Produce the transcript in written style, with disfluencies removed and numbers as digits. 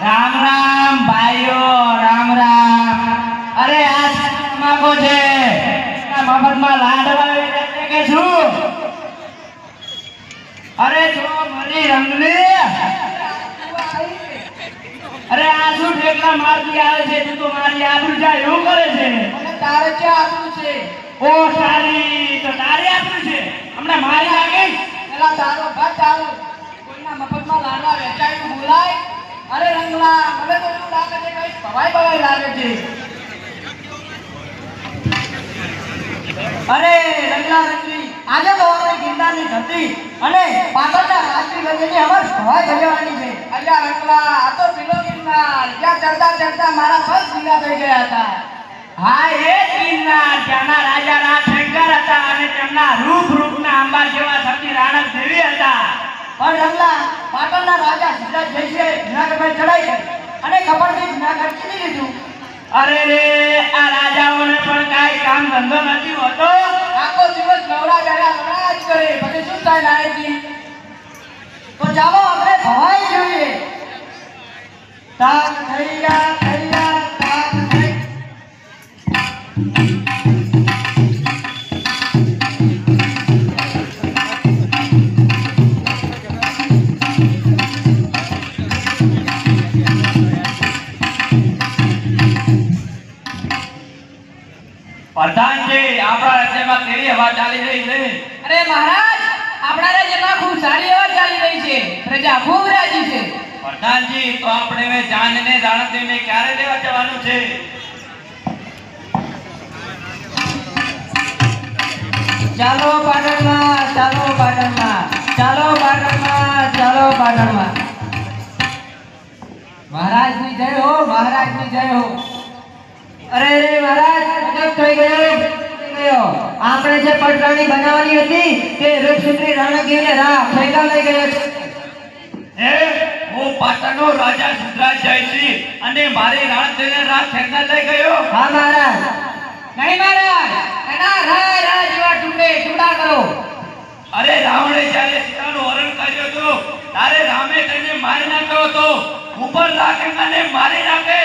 રામ રામ ભાઈઓ, રામ રામ. અરે આ માગો છે મફતમાં લાડવા કે શું? અરે જો મરી રંગલી, અરે આ શું ઠેકડા મારતી આવે છે? તું તો મારી આબરૂ જાય એવું કરે છે. તારે ક્યાં આબરૂ છે? ઓ સારી, તો તારી આબરૂ છે. હમણાં મારી લાગી એલા તારો ભાત તારો કોઈના મફતમાં લાડવા વેચાયું બોલાય? અરે રંગલા, મને તો એવું લાગે છે કઈ ભવાઈ લાગે છે. અરે રંગલા રંગલી, આજે તો આપણે ગિરનારની ધરતી અને પાટણના રાજવી વચ્ચેની અમર ભવાઈ ભજવવાની છે. અલ્યા રંગલા, આ તો પેલો ગિરનાર જ્યાં ચડતા ચડતા મારા પગ ભીના થઈ ગયા હતા. હા, એ ગિરનાર ત્યાંના રાજા રાજશંકર હતા અને તેમના રૂપના આંબા જેવા સતી રાણક દેવી હતા. પણ રંગલા, પાટણના રાજા સિદ્ધરાજ જયસિંહે જૂનાગઢ પર ચડાઈ કરી અને કપડથી જૂનાગઢ જીતી લીધું. અરે રે, આ રાજાઓને પણ કાઈ કામ ધંધો નથી હોતો. આખો દિવસ નવરા બેઠા લડા જ કરે, પછી શું થાય નાયકજી? તો ચાલો આપણે ભવાઈ જોઈએ. તાક થૈયા થૈયા તાક થઈ. પ્રધાનજી, આપણા રાજ્યમાં કેવી હવા ચાલી રહી છે? અરે મહારાજ, આપણા રાજ્યમાં ખૂબ સારી હવા ચાલી રહી છે. પ્રજા ખૂબ રાજી છે. પ્રધાનજી, તો આપણે હવે જાનને દાણદેવને ક્યારે લેવા જવાનું છે? ચાલો પાટણમાં, ચાલો પાટણમાં, ચાલો પાટણમાં, ચાલો પાટણમાં. મહારાજની જય હો, મહારાજની જય હો. અરે રે મહારાજ, ગજબ થઈ ગયો. આપણે જે પટરાણી બનાવવાની હતી તે રૂપસુંદરી રાણકીને રાહ ફેંકા લઈ ગયો છે. હું પાટણનો રાજા સિદ્ધરાજ જયસિંહ અને મારી રાણકીને રાહ ફેંકા લઈ ગયો. હા મહારાજ. નહીં મહારાજ, એના રાહ જેવા ટુકડા કરો. અરે રાવણે જ્યારે સીતાનું હરણ કર્યું હતું ત્યારે રામે તેને મારી નાખ્યો હતો. ઉપર રાખે અને મારી નાખે.